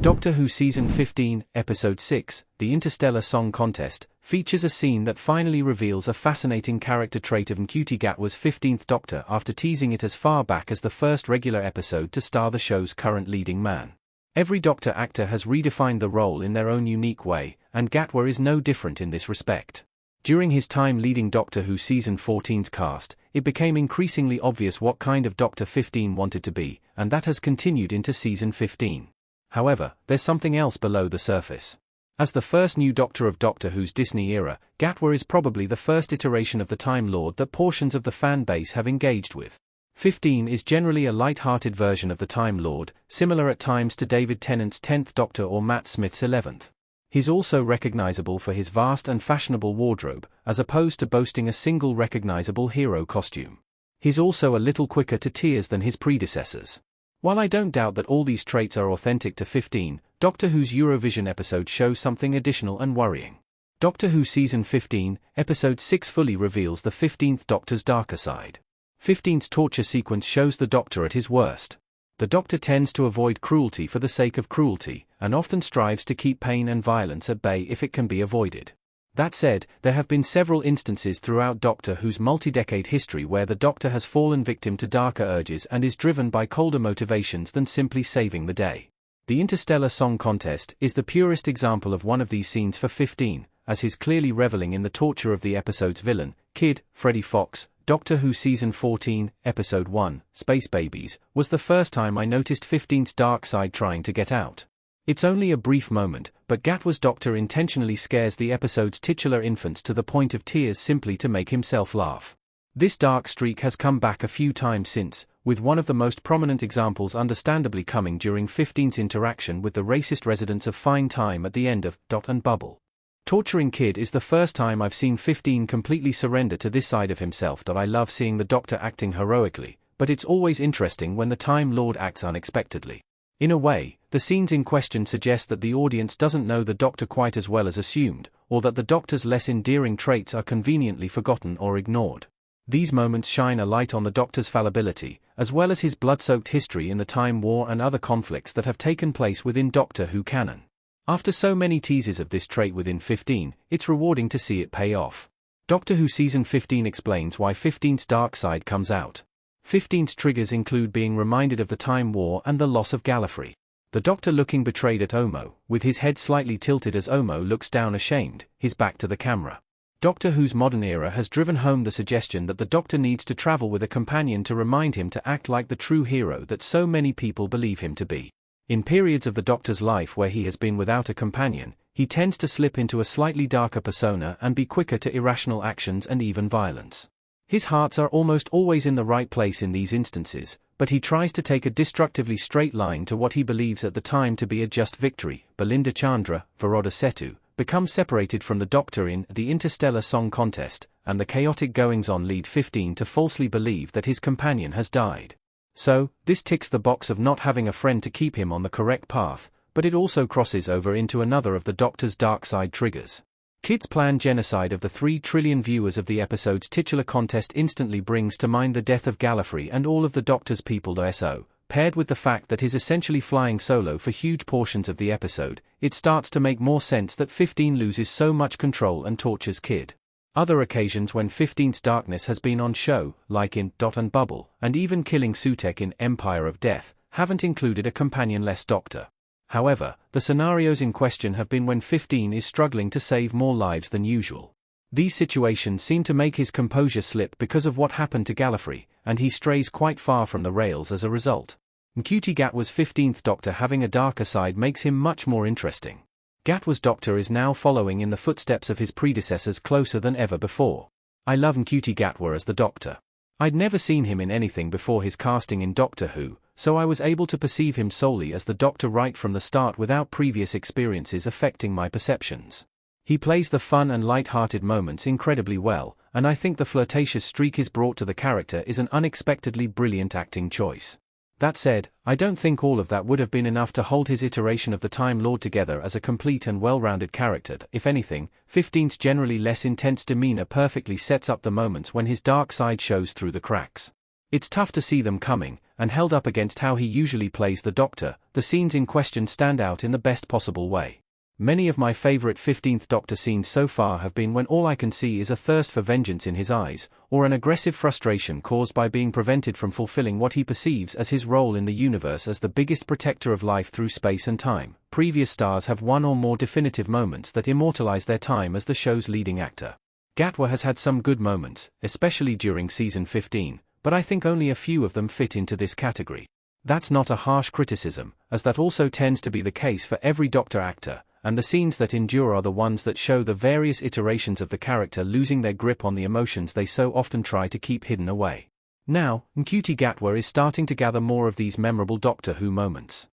Doctor Who Season 15, Episode 6, The Interstellar Song Contest, features a scene that finally reveals a fascinating character trait of Ncuti Gatwa's 15th Doctor after teasing it as far back as the first regular episode to star the show's current leading man. Every Doctor actor has redefined the role in their own unique way, and Gatwa is no different in this respect. During his time leading Doctor Who Season 14's cast, it became increasingly obvious what kind of Doctor 15 wanted to be, and that has continued into Season 15. However, there's something else below the surface. As the first new Doctor of Doctor Who's Disney era, Gatwa is probably the first iteration of the Time Lord that portions of the fan base have engaged with. 15 is generally a light-hearted version of the Time Lord, similar at times to David Tennant's 10th Doctor or Matt Smith's 11th. He's also recognizable for his vast and fashionable wardrobe, as opposed to boasting a single recognizable hero costume. He's also a little quicker to tears than his predecessors. While I don't doubt that all these traits are authentic to 15, Doctor Who's Eurovision episode shows something additional and worrying. Doctor Who Season 15, Episode 6 fully reveals the 15th Doctor's darker side. 15's torture sequence shows the Doctor at his worst. The Doctor tends to avoid cruelty for the sake of cruelty, and often strives to keep pain and violence at bay if it can be avoided. That said, there have been several instances throughout Doctor Who's multi-decade history where the Doctor has fallen victim to darker urges and is driven by colder motivations than simply saving the day. The Interstellar Song Contest is the purest example of one of these scenes for 15, as he's clearly reveling in the torture of the episode's villain, Kid, Freddie Fox. Doctor Who Season 14, Episode 1, Space Babies, was the first time I noticed 15's dark side trying to get out. It's only a brief moment, but Gatwa's Doctor intentionally scares the episode's titular infants to the point of tears simply to make himself laugh. This dark streak has come back a few times since, with one of the most prominent examples understandably coming during 15's interaction with the racist residents of Fine Time at the end of Dot and Bubble. Torturing Kid is the first time I've seen 15 completely surrender to this side of himself. I love seeing the Doctor acting heroically, but it's always interesting when the Time Lord acts unexpectedly. In a way, the scenes in question suggest that the audience doesn't know the Doctor quite as well as assumed, or that the Doctor's less endearing traits are conveniently forgotten or ignored. These moments shine a light on the Doctor's fallibility, as well as his blood-soaked history in the Time War and other conflicts that have taken place within Doctor Who canon. After so many teases of this trait within 15, it's rewarding to see it pay off. Doctor Who Season 15 explains why 15's dark side comes out. 15's triggers include being reminded of the Time War and the loss of Gallifrey. The Doctor looking betrayed at Omo, with his head slightly tilted as Omo looks down ashamed, his back to the camera. Doctor Who's modern era has driven home the suggestion that the Doctor needs to travel with a companion to remind him to act like the true hero that so many people believe him to be. In periods of the Doctor's life where he has been without a companion, he tends to slip into a slightly darker persona and be quicker to irrational actions and even violence. His hearts are almost always in the right place in these instances, but he tries to take a destructively straight line to what he believes at the time to be a just victory. Belinda Chandra, Varoda Setu, become separated from the Doctor in The Interstellar Song Contest, and the chaotic goings-on lead 15 to falsely believe that his companion has died. So, this ticks the box of not having a friend to keep him on the correct path, but it also crosses over into another of the Doctor's dark side triggers. Kid's planned genocide of the 3 trillion viewers of the episode's titular contest instantly brings to mind the death of Gallifrey and all of the Doctor's people. So, paired with the fact that he's essentially flying solo for huge portions of the episode, it starts to make more sense that 15 loses so much control and tortures Kid. Other occasions when 15's darkness has been on show, like in Dot and Bubble, and even killing Sutekh in Empire of Death, haven't included a companionless Doctor. However, the scenarios in question have been when 15 is struggling to save more lives than usual. These situations seem to make his composure slip because of what happened to Gallifrey, and he strays quite far from the rails as a result. Ncuti Gatwa's 15th Doctor having a darker side makes him much more interesting. Gatwa's Doctor is now following in the footsteps of his predecessors closer than ever before. I love Ncuti Gatwa as the Doctor. I'd never seen him in anything before his casting in Doctor Who, so I was able to perceive him solely as the Doctor right from the start without previous experiences affecting my perceptions. He plays the fun and light-hearted moments incredibly well, and I think the flirtatious streak is brought to the character is an unexpectedly brilliant acting choice. That said, I don't think all of that would have been enough to hold his iteration of the Time Lord together as a complete and well-rounded character. If anything, 15's generally less intense demeanor perfectly sets up the moments when his dark side shows through the cracks. It's tough to see them coming, and held up against how he usually plays the Doctor, the scenes in question stand out in the best possible way. Many of my favorite 15th Doctor scenes so far have been when all I can see is a thirst for vengeance in his eyes, or an aggressive frustration caused by being prevented from fulfilling what he perceives as his role in the universe as the biggest protector of life through space and time. Previous stars have one or more definitive moments that immortalize their time as the show's leading actor. Gatwa has had some good moments, especially during season 15, but I think only a few of them fit into this category. That's not a harsh criticism, as that also tends to be the case for every Doctor actor, and the scenes that endure are the ones that show the various iterations of the character losing their grip on the emotions they so often try to keep hidden away. Now, Ncuti Gatwa is starting to gather more of these memorable Doctor Who moments.